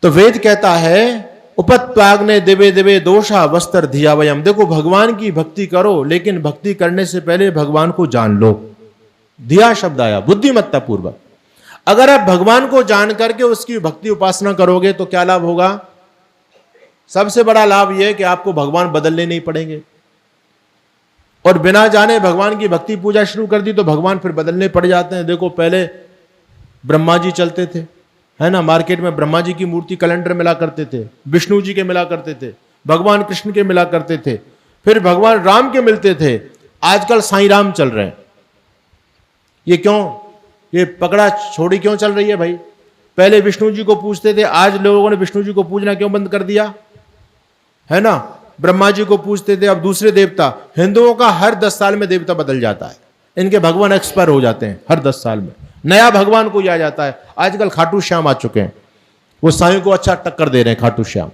तो वेद कहता है उपत्वाग्ने दिवे दिवे दोषा वस्त्र धिया वयम। देखो भगवान की भक्ति करो, लेकिन भक्ति करने से पहले भगवान को जान लो। धिया शब्द आया बुद्धिमत्ता पूर्वक। अगर आप भगवान को जान करके उसकी भक्ति उपासना करोगे तो क्या लाभ होगा? सबसे बड़ा लाभ यह है कि आपको भगवान बदलने नहीं पड़ेंगे। और बिना जाने भगवान की भक्ति पूजा शुरू कर दी तो भगवान फिर बदलने पड़ जाते हैं। देखो पहले ब्रह्मा जी चलते थे, है ना, मार्केट में ब्रह्मा जी की मूर्ति कैलेंडर मिला करते थे, विष्णु जी के मिला करते थे, भगवान कृष्ण के मिला करते थे, फिर भगवान राम के मिलते थे। आजकल साईं राम चल रहे हैं। ये क्यों? ये पकड़ा छोड़ी क्यों चल रही है भाई? पहले विष्णु जी को पूजते थे, आज लोगों ने विष्णु जी को पूजना क्यों बंद कर दिया? है ना, ब्रह्मा जी को पूजते थे, अब दूसरे देवता। हिंदुओं का हर 10 साल में देवता बदल जाता है। इनके भगवान एक्सपायर हो जाते हैं, हर 10 साल में नया भगवान कोई आ जाता है। आजकल खाटू श्याम आ चुके हैं, वो साईं को अच्छा टक्कर दे रहे हैं खाटू श्याम।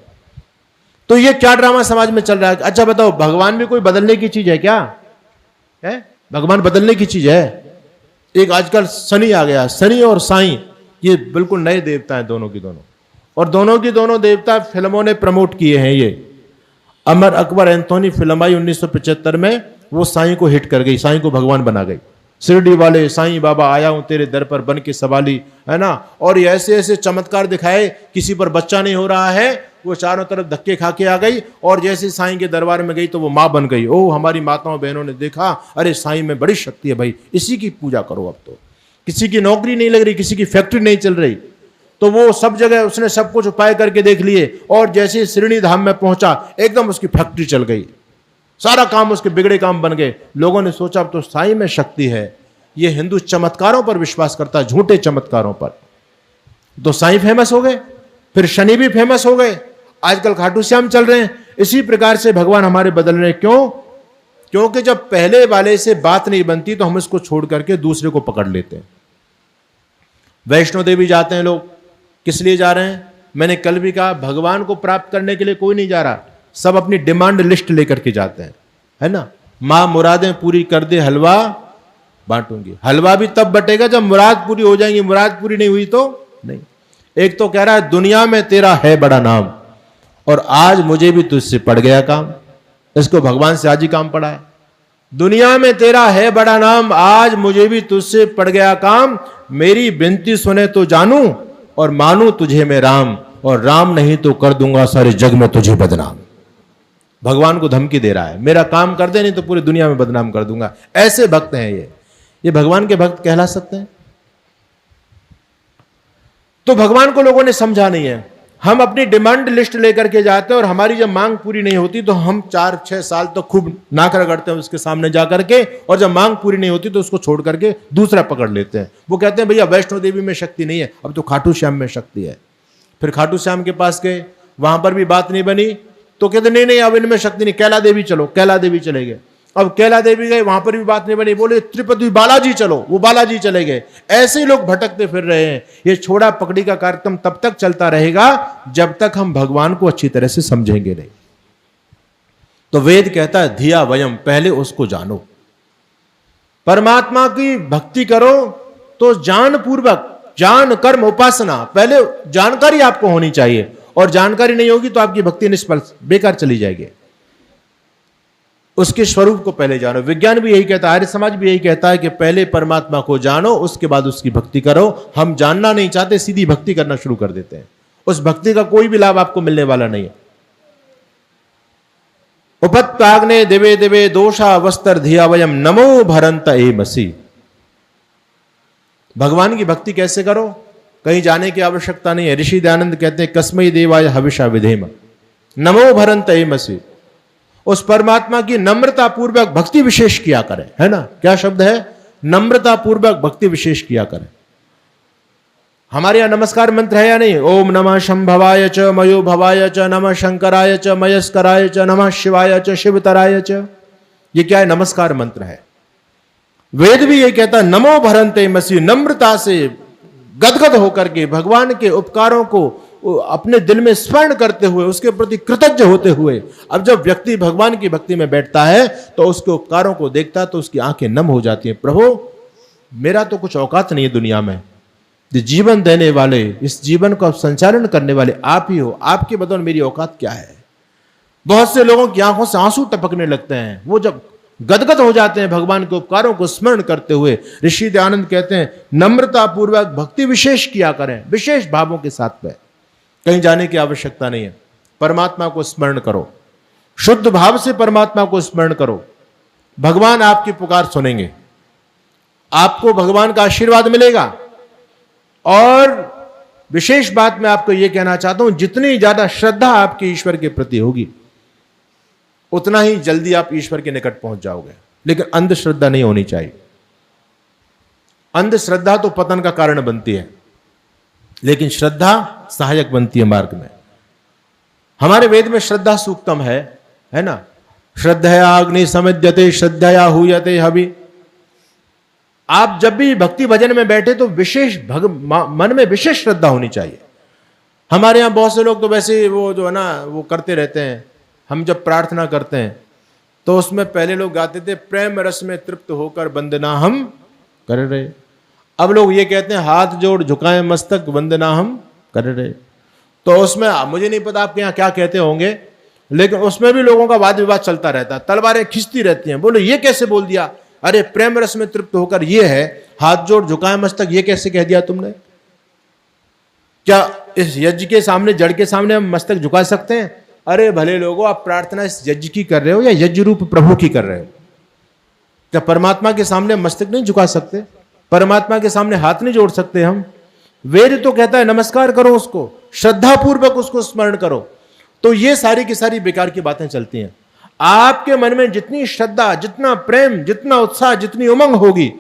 तो ये क्या ड्रामा समाज में चल रहा है? अच्छा बताओ, भगवान भी कोई बदलने की चीज है क्या? है भगवान बदलने की चीज है? एक आजकल शनि आ गया, शनि और साईं ये बिल्कुल नए देवता हैं, दोनों की दोनों। और दोनों की दोनों देवता फिल्मों ने प्रमोट किए हैं। ये अमर अकबर एंथोनी फिल्म आई 1975 में, वो साईं को हिट कर गई, साईं को भगवान बना गई। शिरडी वाले साईं बाबा आया हूं तेरे दर पर बन के सवाली, है ना। और ये ऐसे ऐसे चमत्कार दिखाए, किसी पर बच्चा नहीं हो रहा है, वो चारों तरफ धक्के खा के आ गई। और जैसे साईं के दरबार में गई तो वो मां बन गई। ओ हमारी माताओं बहनों ने देखा, अरे साईं में बड़ी शक्ति है भाई, इसी की पूजा करो। अब तो किसी की नौकरी नहीं लग रही, किसी की फैक्ट्री नहीं चल रही, तो वो सब जगह उसने सब कुछ उपाय करके देख लिए। और जैसे श्रीणी धाम में पहुंचा, एकदम उसकी फैक्ट्री चल गई, सारा काम उसके बिगड़े काम बन गए। लोगों ने सोचा अब तो साईं में शक्ति है। ये हिंदू चमत्कारों पर विश्वास करता है, झूठे चमत्कारों पर। तो साईं फेमस हो गए, फिर शनि भी फेमस हो गए, आजकल खाटू श्याम चल रहे हैं। इसी प्रकार से भगवान हमारे बदल रहे हैं। क्यों? क्योंकि जब पहले वाले से बात नहीं बनती तो हम इसको छोड़ करके दूसरे को पकड़ लेते हैं। वैष्णो देवी जाते हैं लोग, किस लिए जा रहे हैं? मैंने कल भी कहा, भगवान को प्राप्त करने के लिए कोई नहीं जा रहा, सब अपनी डिमांड लिस्ट लेकर के जाते हैं, है ना। मां मुरादें पूरी कर दे हलवा बांटूंगी। हलवा भी तब बटेगा जब मुराद पूरी हो जाएंगी, मुराद पूरी नहीं हुई तो नहीं। एक तो कह रहा है दुनिया में तेरा है बड़ा नाम, और आज मुझे भी तुझसे पड़ गया काम। इसको भगवान से आज ही काम पड़ा है। दुनिया में तेरा है बड़ा नाम, आज मुझे भी तुझसे पड़ गया काम। मेरी विनती सुने तो जानू, और मानू तुझे मैं राम, और राम नहीं तो कर दूंगा सारे जग में तुझे बदनाम। भगवान को धमकी दे रहा है, मेरा काम कर दे नहीं तो पूरी दुनिया में बदनाम कर दूंगा। ऐसे भक्त हैं ये भगवान के भक्त कहला सकते हैं? तो भगवान को लोगों ने समझा नहीं है। हम अपनी डिमांड लिस्ट लेकर के जाते हैं, और हमारी जब मांग पूरी नहीं होती तो हम 4-6 साल तो खूब नाक रगड़ते हैं उसके सामने जाकर के, और जब मांग पूरी नहीं होती तो उसको छोड़ करके दूसरा पकड़ लेते हैं। वो कहते हैं भैया वैष्णो देवी में शक्ति नहीं है, अब तो खाटू श्याम में शक्ति है। फिर खाटू श्याम के पास गए, वहां पर भी बात नहीं बनी, तो कहते नहीं नहीं अब इनमें शक्ति नहीं, कैला देवी चलो। कैला देवी चले गए। अब कैला देवी गए, वहां पर भी बात नहीं बनी, बोले त्रिपति बालाजी चलो, वो बालाजी चले गए। ऐसे लोग भटकते फिर रहे हैं। ये छोड़ा पकड़ी का कार्यक्रम तब तक चलता रहेगा जब तक हम भगवान को अच्छी तरह से समझेंगे नहीं। तो वेद कहता है धिया वयम, पहले उसको जानो। परमात्मा की भक्ति करो तो जान पूर्वक, जान कर्म उपासना, पहले जानकारी आपको होनी चाहिए। और जानकारी नहीं होगी तो आपकी भक्ति निष्फल बेकार चली जाएगी। उसके स्वरूप को पहले जानो। विज्ञान भी यही कहता है, आर्य समाज भी यही कहता है कि पहले परमात्मा को जानो, उसके बाद उसकी भक्ति करो। हम जानना नहीं चाहते, सीधी भक्ति करना शुरू कर देते हैं। उस भक्ति का कोई भी लाभ आपको मिलने वाला नहीं है। उपत्याग्ने दिवे दिवे दोषा वस्त्र धिया वयम नमो भरंत एमसी। भगवान की भक्ति कैसे करो? कहीं जाने की आवश्यकता नहीं है। ऋषि दयानंद कहते हैं कस्मै देवाय हविषा विधेम नमो भरंत एमसी। उस परमात्मा की नम्रता पूर्वक भक्ति विशेष किया करें, है ना। क्या शब्द है? नम्रता पूर्वक भक्ति विशेष किया करें। हमारे यहां नमस्कार मंत्र है या नहीं? ओम नमः शंभवाय च मयो भवाय च, नमः शंकराय च मयस्कराय च, नमः शिवाय च शिवतराय च। ये क्या है? नमस्कार मंत्र है। वेद भी ये कहता है नमो भरंते मसी, नम्रता से गदगद होकर के भगवान के उपकारों को अपने दिल में स्मरण करते हुए, उसके प्रति कृतज्ञ होते हुए। अब जब व्यक्ति भगवान की भक्ति में बैठता है तो उसके उपकारों को देखता है तो उसकी आंखें नम हो जाती हैं। प्रभु मेरा तो कुछ औकात नहीं है दुनिया में, जो जीवन देने वाले, इस जीवन को संचालन करने वाले आप ही हो। आपके बदौलत मेरी औकात क्या है। बहुत से लोगों की आंखों से आंसू टपकने लगते हैं, वो जब गदगद हो जाते हैं भगवान के उपकारों को स्मरण करते हुए। ऋषि दयानंद कहते हैं, नम्रता पूर्वक भक्ति विशेष किया करें, विशेष भावों के साथ में। कहीं जाने की आवश्यकता नहीं है, परमात्मा को स्मरण करो, शुद्ध भाव से परमात्मा को स्मरण करो। भगवान आपकी पुकार सुनेंगे, आपको भगवान का आशीर्वाद मिलेगा। और विशेष बात मैं आपको यह कहना चाहता हूं, जितनी ज्यादा श्रद्धा आपकी ईश्वर के प्रति होगी, उतना ही जल्दी आप ईश्वर के निकट पहुंच जाओगे। लेकिन अंधश्रद्धा नहीं होनी चाहिए। अंधश्रद्धा तो पतन का कारण बनती है, लेकिन श्रद्धा सहायक बनती है मार्ग में। हमारे वेद में श्रद्धा सूक्तम है ना, श्रद्धया अग्नि समिद्यते श्रद्धया हूयते हवि। आप जब भी भक्ति भजन में बैठे तो विशेष मन में विशेष श्रद्धा होनी चाहिए। हमारे यहां बहुत से लोग तो वैसे वो जो है ना वो करते रहते हैं। हम जब प्रार्थना करते हैं तो उसमें पहले लोग गाते थे, प्रेम रस में तृप्त होकर वंदना हम कर रहे। अब लोग ये कहते हैं, हाथ जोड़ झुकाएं मस्तक वंदना हम कर रहे। तो उसमें मुझे नहीं पता आपके यहाँ क्या कहते होंगे, लेकिन उसमें भी लोगों का वाद विवाद चलता रहता है, तलवारें खिंचती रहती हैं। बोलो ये कैसे बोल दिया, अरे प्रेम रस में तृप्त होकर ये है, हाथ जोड़ झुकाएं मस्तक ये कैसे कह दिया तुमने। क्या इस यज्ञ के सामने, जड़ के सामने हम मस्तक झुका सकते हैं? अरे भले लोगों, आप प्रार्थना इस यज्ञ की कर रहे हो या यज्ञ रूप प्रभु की कर रहे हो? क्या परमात्मा के सामने मस्तक नहीं झुका सकते? परमात्मा के सामने हाथ नहीं जोड़ सकते हम? वेद तो कहता है नमस्कार करो उसको, श्रद्धापूर्वक उसको स्मरण करो। तो ये सारी की सारी बेकार की बातें चलती हैं। आपके मन में जितनी श्रद्धा, जितना प्रेम, जितना उत्साह, जितनी उमंग होगी,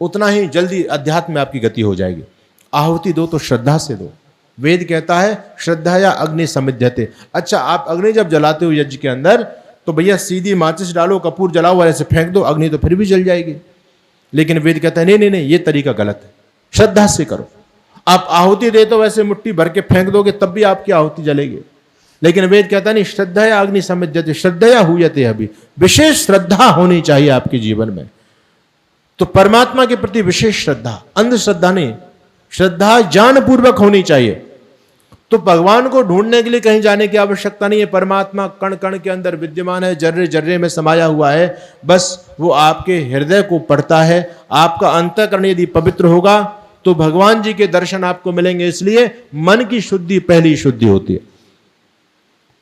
उतना ही जल्दी अध्यात्म में आपकी गति हो जाएगी। आहुति दो तो श्रद्धा से दो। वेद कहता है श्रद्धा या अग्नि समिध्यते। अच्छा, आप अग्नि जब जलाते हो यज्ञ के अंदर, तो भैया सीधी माचिस डालो, कपूर जलाओ और ऐसे फेंक दो, अग्नि तो फिर भी जल जाएगी। लेकिन वेद कहता है नहीं नहीं नहीं, ये तरीका गलत है, श्रद्धा से करो। आप आहुति दे तो वैसे मुट्ठी भर के फेंक दोगे तब भी आपकी आहुति जलेगी। लेकिन वेद कहता नहीं, श्रद्धा या अग्नि समिध्यते श्रद्धया हूयते अभी। विशेष श्रद्धा होनी चाहिए आपके जीवन में। तो परमात्मा के प्रति विशेष श्रद्धा, अंधश्रद्धा नहीं, श्रद्धा ज्ञानपूर्वक होनी चाहिए। तो भगवान को ढूंढने के लिए कहीं जाने की आवश्यकता नहीं है। परमात्मा कण कण के अंदर विद्यमान है, जर्रे जर्रे में समाया हुआ है। बस वो आपके हृदय को पढ़ता है। आपका अंतःकरण यदि पवित्र होगा तो भगवान जी के दर्शन आपको मिलेंगे। इसलिए मन की शुद्धि पहली शुद्धि होती है।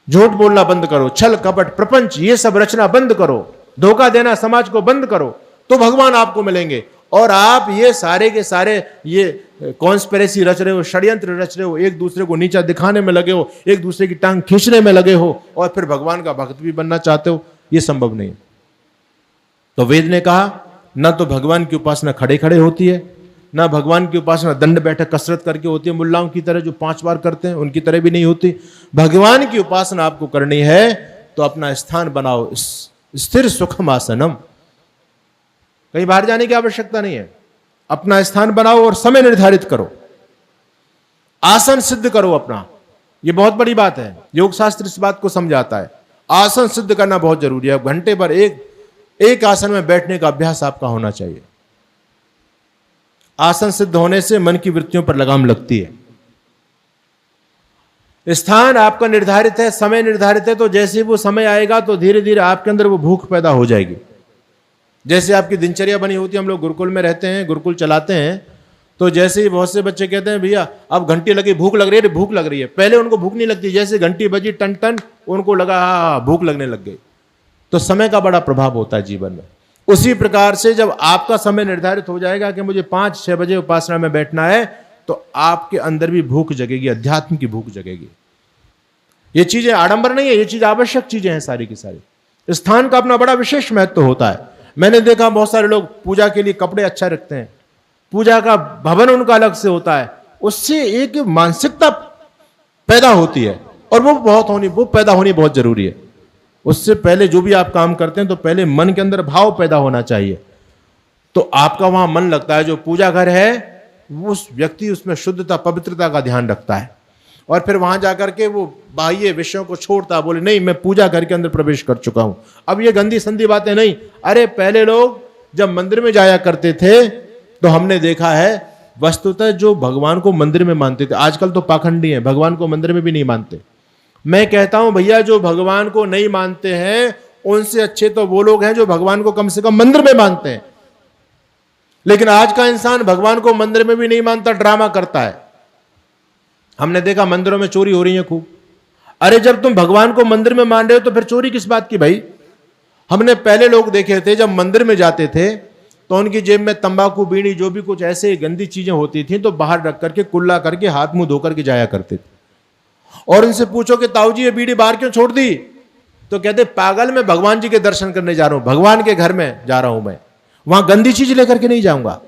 झूठ बोलना बंद करो, छल कपट प्रपंच ये सब रचना बंद करो, धोखा देना समाज को बंद करो, तो भगवान आपको मिलेंगे। और आप ये सारे के सारे ये कॉन्स्पिरेसी रच रहे हो, षड्यंत्र रच रहे हो, एक दूसरे को नीचा दिखाने में लगे हो, एक दूसरे की टांग खींचने में लगे हो, और फिर भगवान का भक्त भी बनना चाहते हो, ये संभव नहीं। तो वेद ने कहा, ना तो भगवान की उपासना खड़े खड़े होती है, ना भगवान की उपासना दंड बैठक कसरत करके होती है, मुल्लाओं की तरह जो 5 बार करते हैं उनकी तरह भी नहीं होती। भगवान की उपासना आपको करनी है तो अपना स्थान बनाओ स्थिर सुखम आसनम। कहीं बाहर जाने की आवश्यकता नहीं है। अपना स्थान बनाओ और समय निर्धारित करो, आसन सिद्ध करो अपना। यह बहुत बड़ी बात है, योग शास्त्र इस बात को समझाता है। आसन सिद्ध करना बहुत जरूरी है। घंटे भर एक आसन में बैठने का अभ्यास आपका होना चाहिए। आसन सिद्ध होने से मन की वृत्तियों पर लगाम लगती है। स्थान आपका निर्धारित है, समय निर्धारित है, तो जैसे वो समय आएगा तो धीरे धीरे आपके अंदर वो भूख पैदा हो जाएगी। जैसे आपकी दिनचर्या बनी होती है, हम लोग गुरुकुल में रहते हैं, गुरुकुल चलाते हैं, तो जैसे ही बहुत से बच्चे कहते हैं भैया अब घंटी लगी, भूख लग रही है, भूख लग रही है। पहले उनको भूख नहीं लगती, जैसे घंटी बजी टन टन उनको लगा हाँ भूख लगने लग गई। तो समय का बड़ा प्रभाव होता है जीवन में। उसी प्रकार से जब आपका समय निर्धारित हो जाएगा कि मुझे 5-6 बजे उपासना में बैठना है, तो आपके अंदर भी भूख जगेगी, अध्यात्म की भूख जगेगी। ये चीजें आडंबर नहीं है, ये चीज आवश्यक चीजें हैं सारी की सारी। स्थान का अपना बड़ा विशेष महत्व होता है। मैंने देखा बहुत सारे लोग पूजा के लिए कपड़े अच्छा रखते हैं, पूजा का भवन उनका अलग से होता है, उससे एक मानसिकता पैदा होती है और वो पैदा होनी बहुत जरूरी है। उससे पहले जो भी आप काम करते हैं तो पहले मन के अंदर भाव पैदा होना चाहिए, तो आपका वहां मन लगता है। जो पूजा घर है उस व्यक्ति उसमें शुद्धता पवित्रता का ध्यान रखता है, और फिर वहां जाकर के वो बाह्य विषयों को छोड़ता, बोले नहीं मैं पूजा घर के अंदर प्रवेश कर चुका हूं, अब ये गंदी संदी बातें नहीं। अरे पहले लोग जब मंदिर में जाया करते थे तो हमने देखा है वस्तुतः जो भगवान को मंदिर में मानते थे, आजकल तो पाखंडी हैं, भगवान को मंदिर में भी नहीं मानते। मैं कहता हूं भैया, जो भगवान को नहीं मानते हैं उनसे अच्छे तो वो लोग हैं जो भगवान को कम से कम मंदिर में मानते हैं। लेकिन आज का इंसान भगवान को मंदिर में भी नहीं मानता, ड्रामा करता है। हमने देखा मंदिरों में चोरी हो रही है खूब। अरे जब तुम भगवान को मंदिर में मान रहे हो तो फिर चोरी किस बात की भाई? हमने पहले लोग देखे थे जब मंदिर में जाते थे तो उनकी जेब में तंबाकू, बीड़ी, जो भी कुछ ऐसे गंदी चीजें होती थी तो बाहर रख करके कुल्ला करके हाथ मुंह धो करके जाया करते थे। और उनसे पूछो कि ताऊ जी ये बीड़ी बाहर क्यों छोड़ दी, तो कहते पागल, मैं भगवान जी के दर्शन करने जा रहा हूं, भगवान के घर में जा रहा हूं, मैं वहां गंदी चीज लेकर के नहीं जाऊंगा।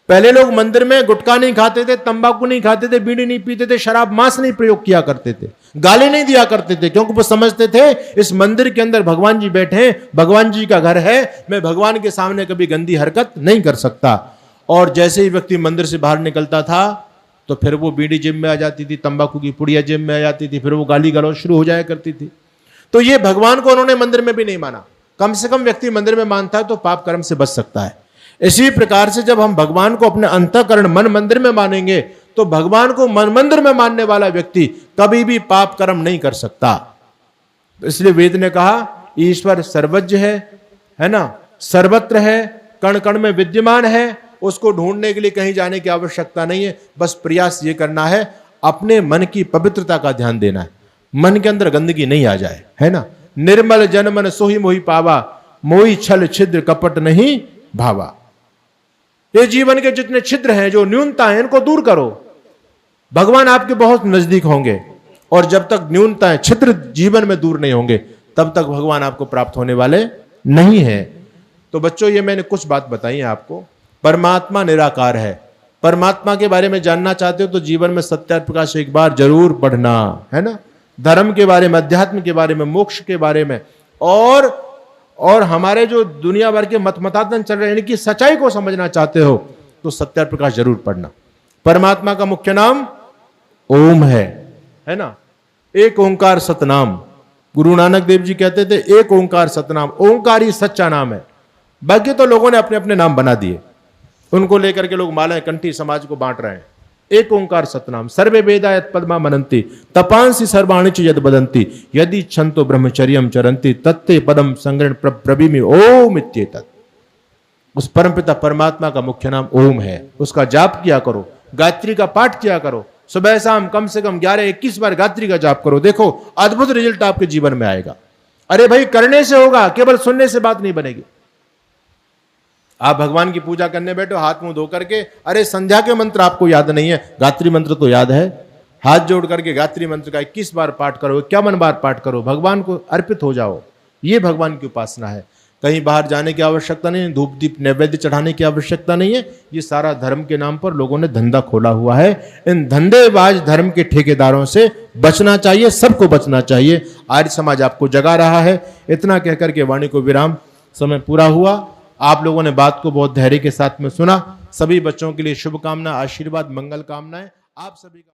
पहले लोग मंदिर में गुटखा नहीं खाते थे, तंबाकू नहीं खाते थे, बीड़ी नहीं पीते थे, शराब मांस नहीं प्रयोग किया करते थे, गाली नहीं दिया करते थे, क्योंकि वो समझते थे इस मंदिर के अंदर भगवान जी बैठे हैं, भगवान जी का घर है, मैं भगवान के सामने कभी गंदी हरकत नहीं कर सकता। और जैसे ही व्यक्ति मंदिर से बाहर निकलता था तो फिर वो बीड़ी जेब में आ जाती थी, तंबाकू की पुड़िया जेब में आ जाती थी, फिर वो गाली गलौज शुरू हो जाया करती थी। तो ये भगवान को उन्होंने मंदिर में भी नहीं माना। कम से कम व्यक्ति मंदिर में मानता है तो पाप कर्म से बच सकता है। इसी प्रकार से जब हम भगवान को अपने अंतःकरण मन मंदिर में मानेंगे तो भगवान को मन मंदिर में मानने वाला व्यक्ति कभी भी पाप कर्म नहीं कर सकता। इसलिए वेद ने कहा ईश्वर सर्वज्ञ है ना, सर्वत्र है, कण कण में विद्यमान है, उसको ढूंढने के लिए कहीं जाने की आवश्यकता नहीं है। बस प्रयास ये करना है, अपने मन की पवित्रता का ध्यान देना है, मन के अंदर गंदगी नहीं आ जाए, है ना। निर्मल जन मन सोही मोहि पावा, मोहि छल छिद्र कपट नहीं भावा। ये जीवन के जितने छिद्र हैं, जो न्यूनता है, इनको दूर करो, भगवान आपके बहुत नजदीक होंगे। और जब तक न्यूनताएं, छिद्र जीवन में दूर नहीं होंगे तब तक भगवान आपको प्राप्त होने वाले नहीं है। तो बच्चों, ये मैंने कुछ बात बताई है आपको। परमात्मा निराकार है। परमात्मा के बारे में जानना चाहते हो तो जीवन में सत्यार्थ प्रकाश एक बार जरूर पढ़ना, है ना। धर्म के बारे में, अध्यात्म के बारे में, मोक्ष के बारे में, और हमारे जो दुनिया भर के मतमतांतर चल रहे हैं इनकी सच्चाई को समझना चाहते हो तो सत्यार्थ प्रकाश जरूर पढ़ना। परमात्मा का मुख्य नाम ओम है ना। एक ओंकार सतनाम, गुरु नानक देव जी कहते थे एक ओंकार सतनाम, ओंकार ही सच्चा नाम है। बाकी तो लोगों ने अपने अपने नाम बना दिए, उनको लेकर के लोग मालाएं कंठी समाज को बांट रहे हैं। एक ओंकार सतनाम, सर्वे वेदा यत् पद्मा मनन्ति, तपांसि सर्वाणि च यद् वदन्ति, यदि छन्तो ब्रह्मचर्यं चरन्ति, तत्ते पदम संग्रहण प्रब्रवीमि ओम इत्येतत्। उस परमपिता परमात्मा का मुख्य नाम ओम है। उसका जाप किया करो, गायत्री का पाठ किया करो, सुबह शाम कम से कम 11-21 बार गायत्री का जाप करो, देखो अद्भुत रिजल्ट आपके जीवन में आएगा। अरे भाई, करने से होगा, केवल सुनने से बात नहीं बनेगी। आप भगवान की पूजा करने बैठो, हाथ मुंह धो करके, अरे संध्या के मंत्र आपको याद नहीं है, गायत्री मंत्र तो याद है, हाथ जोड़ करके गायत्री मंत्र का 21 बार पाठ करो, 51 बार पाठ करो, भगवान को अर्पित हो जाओ। ये भगवान की उपासना है। कहीं बाहर जाने की आवश्यकता नहीं, धूप दीप नैवेद्य चढ़ाने की आवश्यकता नहीं है। ये सारा धर्म के नाम पर लोगों ने धंधा खोला हुआ है। इन धंधेबाज धर्म के ठेकेदारों से बचना चाहिए, सबको बचना चाहिए। आर्य समाज आपको जगा रहा है। इतना कहकर के वाणी को विराम, समय पूरा हुआ। आप लोगों ने बात को बहुत धैर्य के साथ में सुना। सभी बच्चों के लिए शुभकामना, आशीर्वाद, मंगल कामनाएं आप सभी का।